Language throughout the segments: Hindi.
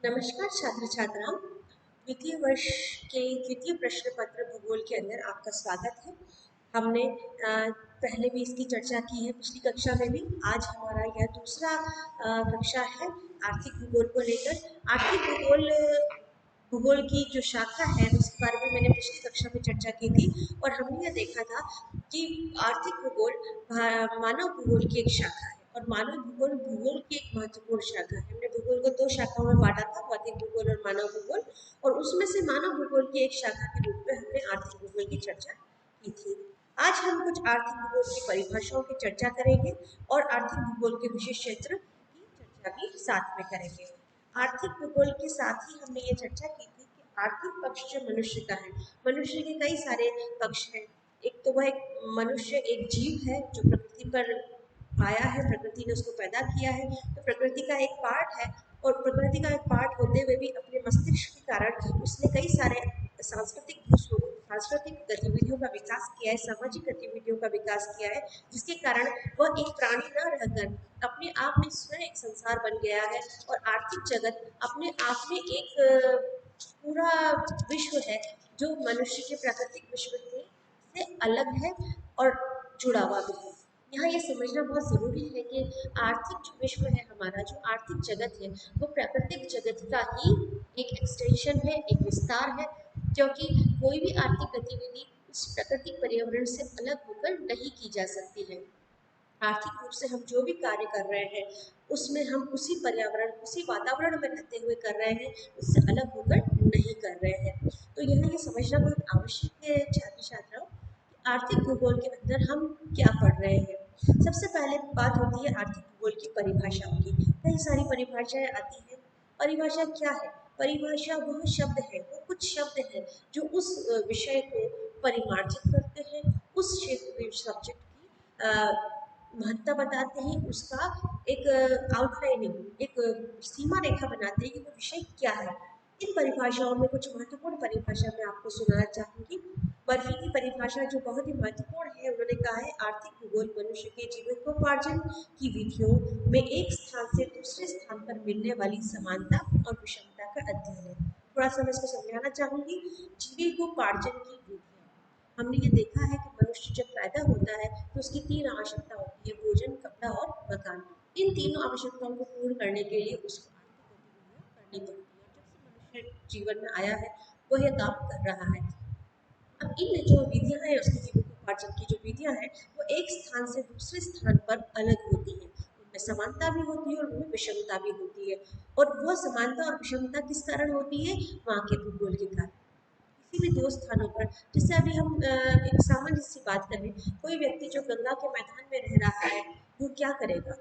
नमस्कार छात्र छात्राओं। द्वितीय वर्ष के द्वितीय प्रश्न पत्र भूगोल के अंदर आपका स्वागत है। हमने पहले भी इसकी चर्चा की है पिछली कक्षा में भी। आज हमारा यह दूसरा कक्षा है आर्थिक भूगोल को लेकर। आर्थिक भूगोल भूगोल की जो शाखा है उसके बारे में मैंने पिछली कक्षा में चर्चा की थी और हमने यह देखा था कि आर्थिक भूगोल मानव भूगोल की एक शाखा है और मानव भूगोल भूगोल की एक महत्वपूर्ण शाखा है। हमने भूगोल को दो शाखाओं में बांटा था, भौतिक भूगोल और मानव भूगोल, और उसमें से मानव भूगोल की एक शाखा के रूप में हमने आर्थिक भूगोल की चर्चा की थी। आज हम कुछ आर्थिक भूगोल की परिभाषाओं की चर्चा करेंगे और आर्थिक भूगोल के विशेष क्षेत्र की चर्चा भी साथ में करेंगे। आर्थिक भूगोल के साथ ही हमने ये चर्चा की थी कि आर्थिक पक्ष जो मनुष्य का है, मनुष्य के कई सारे पक्ष हैं। एक तो वह एक मनुष्य एक जीव है जो प्रकृति पर आया है, प्रकृति ने उसको पैदा किया है, तो प्रकृति का एक पार्ट है। और प्रकृति का एक पार्ट होते हुए भी अपने मस्तिष्क के कारण उसने कई सारे सांस्कृतिक गतिविधियों का विकास किया है, सामाजिक गतिविधियों का विकास किया है, जिसके कारण वह एक प्राणी न रहकर अपने आप में स्वयं एक संसार बन गया है। और आर्थिक जगत अपने आप में एक पूरा विश्व है जो मनुष्य के प्राकृतिक विश्व से अलग है और जुड़ा हुआ भी है। यहाँ ये समझना बहुत ज़रूरी है कि आर्थिक जो विश्व है, हमारा जो आर्थिक जगत है, वो प्राकृतिक जगत का ही एक एक्सटेंशन है, एक विस्तार है। क्योंकि कोई भी आर्थिक गतिविधि इस प्राकृतिक पर्यावरण से अलग होकर नहीं की जा सकती है। आर्थिक रूप से हम जो भी कार्य कर रहे हैं उसमें हम उसी पर्यावरण, उसी वातावरण में रहते हुए कर रहे हैं, उससे अलग होकर नहीं कर रहे हैं। तो यहाँ ये समझना बहुत आवश्यक है छात्र छात्राओं कि आर्थिक भूगोल के अंदर हम क्या पढ़ रहे हैं। सबसे पहले बात होती है आर्थिक भूगोल की परिभाषाओं की। कई सारी परिभाषाएं आती हैं। परिभाषा क्या है? परिभाषा वह शब्द है, वो कुछ शब्द है जो उस विषय को परिमार्जित करते हैं, उस क्षेत्र सब्जेक्ट की महत्ता बताते हैं, उसका एक आउटलाइनिंग, एक सीमा रेखा बनाते हैं कि वो विषय क्या है। इन परिभाषाओं में कुछ महत्वपूर्ण परिभाषा मैं आपको सुनाना चाहूंगी। बर्फी की परिभाषा जो बहुत ही महत्वपूर्ण है, उन्होंने कहा है आर्थिक भूगोल मनुष्य के जीविकोपार्जन की विधियों में एक स्थान से दूसरे स्थान पर मिलने वाली समानता और विषमता का अध्ययन है। थोड़ा सा मैं इसको समझाना चाहूंगी। जीविकोपार्जन की विधियां, हमने ये देखा है कि मनुष्य जब पैदा होता है तो उसकी तीन आवश्यकता होती है, भोजन, कपड़ा और मकान। इन तीनों आवश्यकताओं को पूर्ण करने के लिए उसको आर्थिक गतिविधियां करनी पड़ती है। जब से मनुष्य जीवन में आया है वो यह काम कर रहा है। अब इन जो विधियां हैं, उसकी जीविकोपार्जन की जो विधियां हैं, वो एक स्थान से दूसरे स्थान पर अलग होती हैं। उनमें समानता भी होती है और उनमें विषमता भी होती है। और वह समानता और विषमता किस कारण होती है? वहाँ के भूगोल के कारण। किसी भी दो स्थानों पर, जैसे अभी हम एक सामान्य सी बात करें, कोई व्यक्ति जो गंगा के मैदान में रह रहा है वो क्या करेगा?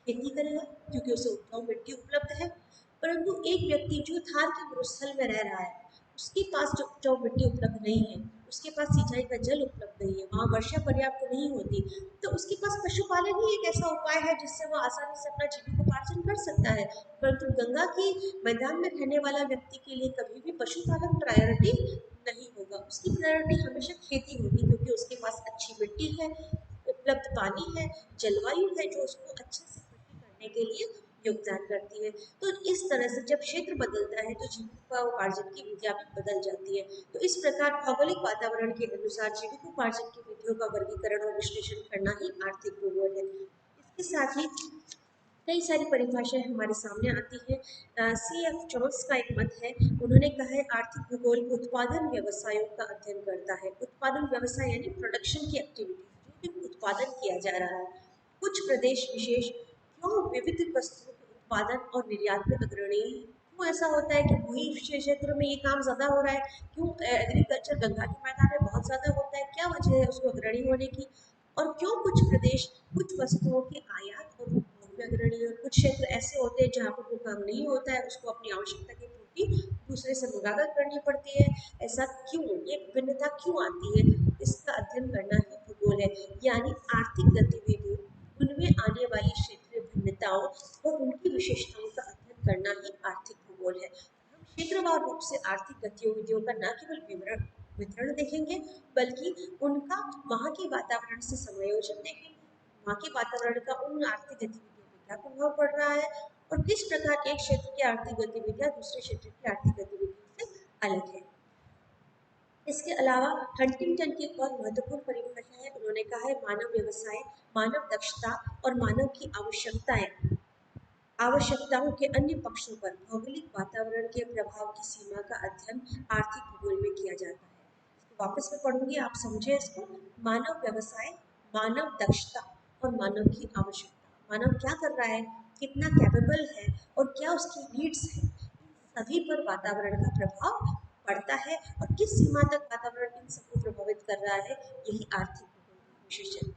खेती करेगा, क्योंकि उसे उपजाऊ मिट्टी उपलब्ध है। परंतु एक व्यक्ति जो थार के मरुस्थल में रह रहा है, उसके पास जो उपजाऊ मिट्टी उपलब्ध नहीं है, उसके पास सिंचाई का जल उपलब्ध नहीं है, वहाँ वर्षा पर्याप्त नहीं होती, तो उसके पास पशुपालन ही एक ऐसा उपाय है जिससे वह आसानी से अपना जीविकोपार्जन कर सकता है। परंतु गंगा की मैदान में रहने वाला व्यक्ति के लिए कभी भी पशुपालन प्रायोरिटी नहीं होगा। उसकी प्रायोरिटी हमेशा खेती होगी, क्योंकि उसके पास अच्छी मिट्टी है, उपलब्ध पानी है, जलवायु है जो उसको अच्छे से खेती करने के लिए योगदान करती है। तो इस तरह से जब क्षेत्र बदलता है तो जीविकोपार्जन की विधियां भी बदल जाती है। तो इस प्रकार भौगोलिक वातावरण के अनुसार जीविकोपार्जन की विधियों का वर्गीकरण और विश्लेषण करना ही आर्थिक भूगोल है। इसके साथ ही कई सारी परिभाषाएं हमारे सामने आती है। C.F. जॉन्स का एक मत है, उन्होंने कहा है आर्थिक भूगोल उत्पादन व्यवसायों का अध्ययन करता है। उत्पादन व्यवसाय यानी प्रोडक्शन की एक्टिविटी, जो भी उत्पादन किया जा रहा है। कुछ प्रदेश विशेष क्यों विविध वस्तुओं के उत्पादन और निर्यात में अग्रणी है? क्यों ऐसा होता है कि वही क्षेत्र में ये काम ज्यादा हो रहा है? क्यों एग्रीकल्चर गंगा के मैदान में बहुत ज्यादा होता है? क्या वजह है उसको अग्रणी होने की? और क्यों कुछ प्रदेश कुछ वस्तुओं के आयात और उपभोग में अग्रणी है, कुछ क्षेत्र ऐसे होते हैं जहाँ पर वो काम नहीं होता है, उसको अपनी आवश्यकता की पूर्ति दूसरे से मंगाकर करनी पड़ती है। ऐसा क्यों, ये भिन्नता क्यों आती है? इसका अध्ययन करना ही भूगोल है। यानी आर्थिक गतिविधियों, उनमें आने वाली क्षेत्रीय भिन्नताओं और उनकी विशेषताओं का अध्ययन करना ही आर्थिक भूगोल है। हम क्षेत्रवार रूप से आर्थिक गतिविधियों का न केवल वितरण देखेंगे, बल्कि उनका वहाँ के वातावरण से समायोजन देखेंगे। वहाँ के वातावरण का उन आर्थिक गतिविधियों पर क्या प्रभाव पड़ रहा है, और किस प्रकार एक क्षेत्र की आर्थिक गतिविधियां दूसरे क्षेत्र की आर्थिक गतिविधियों से अलग है। इसके अलावा हंटिंगटन की एक बहुत महत्वपूर्ण परिभाषा है। उन्होंने कहा है मानव व्यवसाय, मानव दक्षता और मानव की आवश्यकताओं के अन्य पक्षों पर भौगोलिक वातावरण के प्रभाव की सीमा का अध्ययन आर्थिक भूगोल में किया जाता है। इसको वापस में पढ़ूंगी, आप समझे इसको। मानव व्यवसाय, मानव दक्षता और मानव की आवश्यकता। मानव क्या कर रहा है, कितना कैपेबल है और क्या उसकी नीड्स है, इन सभी पर वातावरण का प्रभाव पड़ता है और किस सीमा तक वातावरण इन सबको प्रभावित कर रहा है, यही आर्थिक भूगोल का विशेषण है।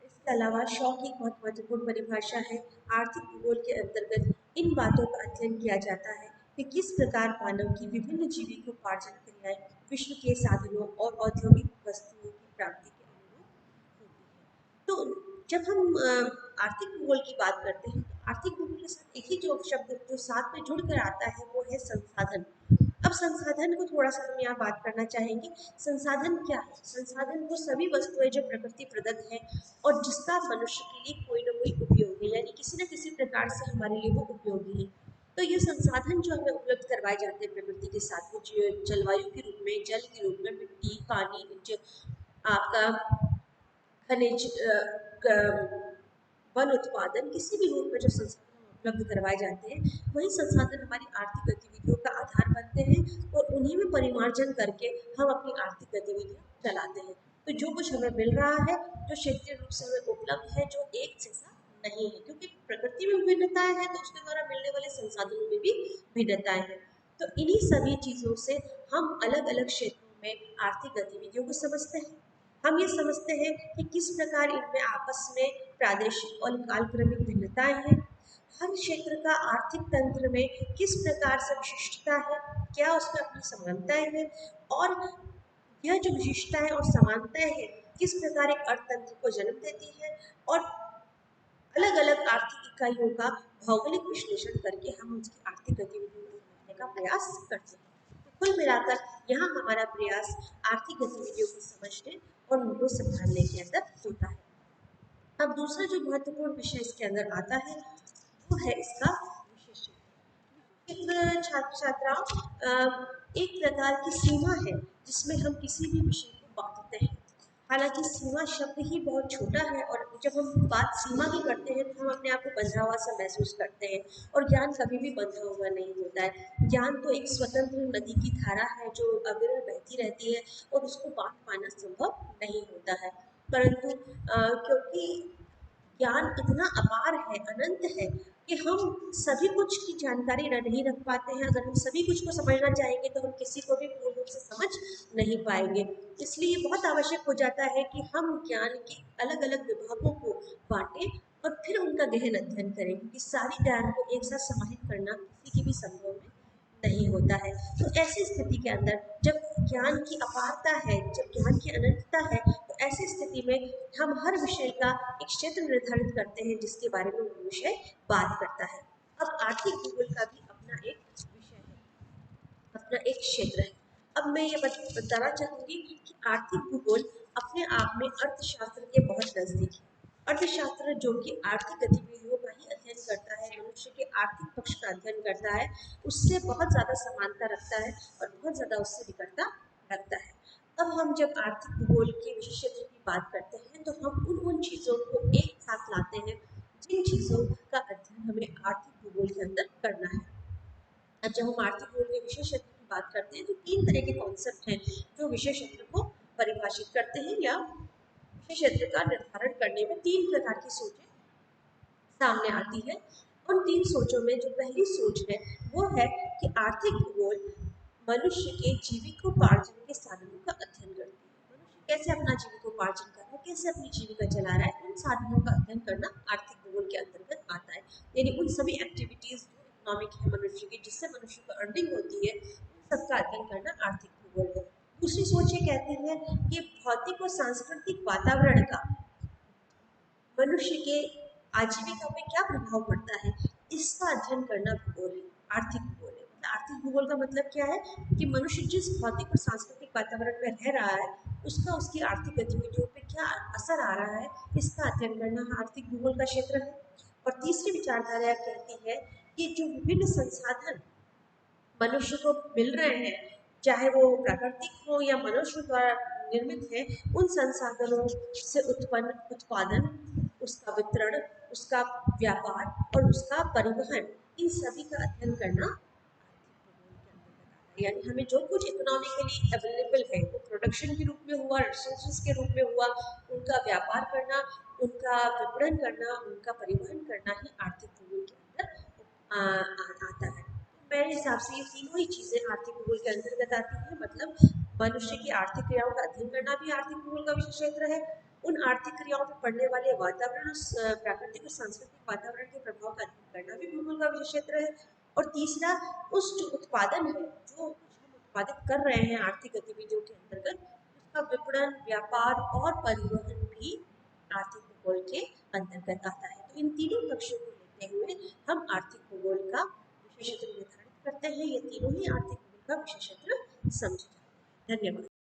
इसके अलावा शॉ की एक बहुत महत्वपूर्ण परिभाषा है। आर्थिक भूगोल के अंतर्गत इन बातों का अध्ययन किया जाता है कि किस प्रकार मानव की विभिन्न जीविकोपार्जन क्रियाएं विश्व के साधनों और औद्योगिक वस्तुओं की प्राप्ति के अनुरूप होती है। तो जब हम आर्थिक भूगोल की बात करते हैं तो आर्थिक भूगोल के साथ एक ही जो शब्द जो साथ में जुड़ कर आता है वो है संसाधन। अब संसाधन को थोड़ा सा हम यहाँ बात करना चाहेंगे। संसाधन क्या है? संसाधन वो सभी वस्तुएं जो प्रकृति प्रदत्त है और जिसका मनुष्य के लिए कोई ना कोई उपयोग है, यानी किसी न किसी प्रकार से हमारे लिए वो उपयोगी है। तो ये संसाधन जो हमें उपलब्ध करवाए जाते हैं प्रकृति के साथ, वो जलवायु के रूप में, जल के रूप में, मिट्टी, पानी, आपका खनिज, वन उत्पादन, किसी भी रूप में जो संसाधन उपलब्ध करवाए जाते हैं, वही संसाधन हमारी आर्थिक गतिविधियों का आधार बनते हैं और उन्हीं में परिमार्जन करके हम अपनी आर्थिक गतिविधियां चलाते हैं। तो जो कुछ हमें मिल रहा है, जो क्षेत्रीय रूप से हमें उपलब्ध है, जो एक जैसा नहीं है, क्योंकि प्रकृति में विभिन्नताएं हैं तो उसके द्वारा मिलने वाले संसाधनों में भी भिन्नताएं हैं। तो इन्हीं सभी चीजों से हम अलग अलग क्षेत्रों में आर्थिक गतिविधियों को समझते हैं। हम ये समझते हैं कि किस प्रकार इनमें आपस में प्रादेशिक और कालक्रमिक भिन्नताएं हैं, हर क्षेत्र का आर्थिक तंत्र में किस प्रकार से विशिष्टता है, क्या उसमें अपनी समानताएं हैं, और यह जो विशिष्टताएं और समानताएं हैं किस प्रकार एक अर्थतंत्र को जन्म देती है, और अलग अलग आर्थिक इकाइयों का भौगोलिक विश्लेषण करके हम उसकी आर्थिक गतिविधियों को समझने का प्रयास करते हैं। तो कुल मिलाकर यहाँ हमारा प्रयास आर्थिक गतिविधियों को समझने और उनको संभालने के अंदर होता है। अब दूसरा जो महत्वपूर्ण विषय इसके अंदर आता है वो है इसका विशेष क्षेत्र। छात्र छात्राओं, एक प्रकार की सीमा है जिसमें हम किसी भी विषय को बांटते हैं। हालांकि सीमा शब्द ही बहुत छोटा है और जब हम बात सीमा की करते हैं तो हम अपने आप को बंधा हुआ सा महसूस करते हैं, और ज्ञान कभी भी बंधा हुआ नहीं होता है। ज्ञान तो एक स्वतंत्र नदी की धारा है जो अविरल बहती रहती है और उसको बांध पाना संभव नहीं होता है। परंतु क्योंकि ज्ञान इतना अपार है, अनंत है, कि हम सभी कुछ की जानकारी नहीं रख पाते हैं। अगर हम सभी कुछ को समझना चाहेंगे तो हम किसी को भी पूर्ण रूप से समझ नहीं पाएंगे। इसलिए बहुत आवश्यक हो जाता है कि हम ज्ञान के अलग अलग विभागों को बांटें और फिर उनका गहन अध्ययन करें, क्योंकि सारी ज्ञान को एक साथ समाहित करना किसी की भी संभव नहीं होता है। तो ऐसी स्थिति के अंदर जब ज्ञान की अपारता है, जब ज्ञान की अनंतता है, तो ऐसी स्थिति में हम हर विषय का एक क्षेत्र निर्धारित करते हैं जिसके बारे में वो विषय बात करता है। अब आर्थिक भूगोल का भी अपना एक विषय है, अपना एक क्षेत्र है। अब मैं ये बताना चाहूंगी कि आर्थिक भूगोल अपने आप में अर्थशास्त्र के बहुत नजदीक है। अर्थशास्त्र जो कि आर्थिक गतिविधियों का ही अध्ययन करता है, मनुष्य के आर्थिक पक्ष का अध्ययन करता है, उससे बहुत ज्यादा समानता रखता है और बहुत ज्यादा उससे निकटता रखता है। अब हम जब आर्थिक भूगोल के विशेष क्षेत्र की बात करते हैं तो हम उन चीजों को एक साथ लाते हैं जिन चीजों का अध्ययन हमें आर्थिक भूगोल के अंदर करना है। अब जब हम आर्थिक भूगोल के विशेष क्षेत्र की बात करते हैं तो तीन तरह के कॉन्सेप्ट हैं जो विशेष क्षेत्र को परिभाषित करते हैं, या विशेष क्षेत्र का निर्धारण करने में तीन प्रकार की सोचें सामने आती है। उन तीन सोचों में जो पहली सोच है वो है कि आर्थिक भूगोल मनुष्य के जीविकोपार्जन के साधनों का अध्ययन करती है। मनुष्य कैसे अपना जीविकोपार्जन कर रहा है, कैसे अपनी जीविका चला रहा है, उन साधनों का अध्ययन करना आर्थिक भूगोल के अंतर्गत आता है। यानी उन सभी एक्टिविटीज जो इकोनॉमिक है मनुष्य की, जिससे मनुष्य को अर्निंग होती है, उन सबका अध्ययन करना आर्थिक भूगोल है। दूसरी सोच ये कहती है कि भौतिक और सांस्कृतिक वातावरण का मनुष्य के आजीविका पे क्या प्रभाव पड़ता है, इसका अध्ययन करना भूगोल है, आर्थिक भूगोल है। मतलब आर्थिक भूगोल का मतलब क्या है कि मनुष्य जिस भौतिक और सांस्कृतिक वातावरण में रह रहा है उसका उसकी आर्थिक गतिविधियों पे क्या असर आ रहा है, इसका अध्ययन करना आर्थिक भूगोल का क्षेत्र है। और तीसरी विचारधारा कहती है कि जो विभिन्न संसाधन मनुष्य को मिल रहे हैं, चाहे वो प्राकृतिक हो या मनुष्य द्वारा निर्मित है, उन संसाधनों से उत्पन्न उत्पादन, उसका वितरण, उसका व्यापार और उसका परिवहन, इन सभी का अध्ययन करना, यानी हमें जो कुछ इकोनॉमिकली अवेलेबल है वो प्रोडक्शन के रूप में हुआ, रिसोर्सेज के रूप में हुआ, उनका व्यापार करना, उनका विपणन करना, उनका परिवहन करना ही आर्थिक भूगोल के अंदर आता है। मेरे हिसाब से ये तीनों ही चीज़ें आर्थिक भूगोल के अंतर्गत आती हैं। मतलब मनुष्य की आर्थिक क्रियाओं का अध्ययन करना भी आर्थिक भूगोल का विषय क्षेत्र है। उन आर्थिक क्रियाओं में पड़ने वाले वातावरण, प्राकृतिक और सांस्कृतिक वातावरण के प्रभाव का अध्ययन करना भी भूगोल का विषय क्षेत्र है। और तीसरा, उस जो उत्पादन है, जो हम उत्पादित कर रहे हैं आर्थिक गतिविधियों के अंतर्गत, उसका विपणन, व्यापार और परिवहन भी आर्थिक भूगोल के अंतर्गत आता है। तो इन तीनों पक्षों को लेते हुए हम आर्थिक भूगोल का विषय क्षेत्र निर्धारित करते हैं। ये तीनों ही आर्थिक भूगोल का विषय क्षेत्र समझे जाते हैं। धन्यवाद।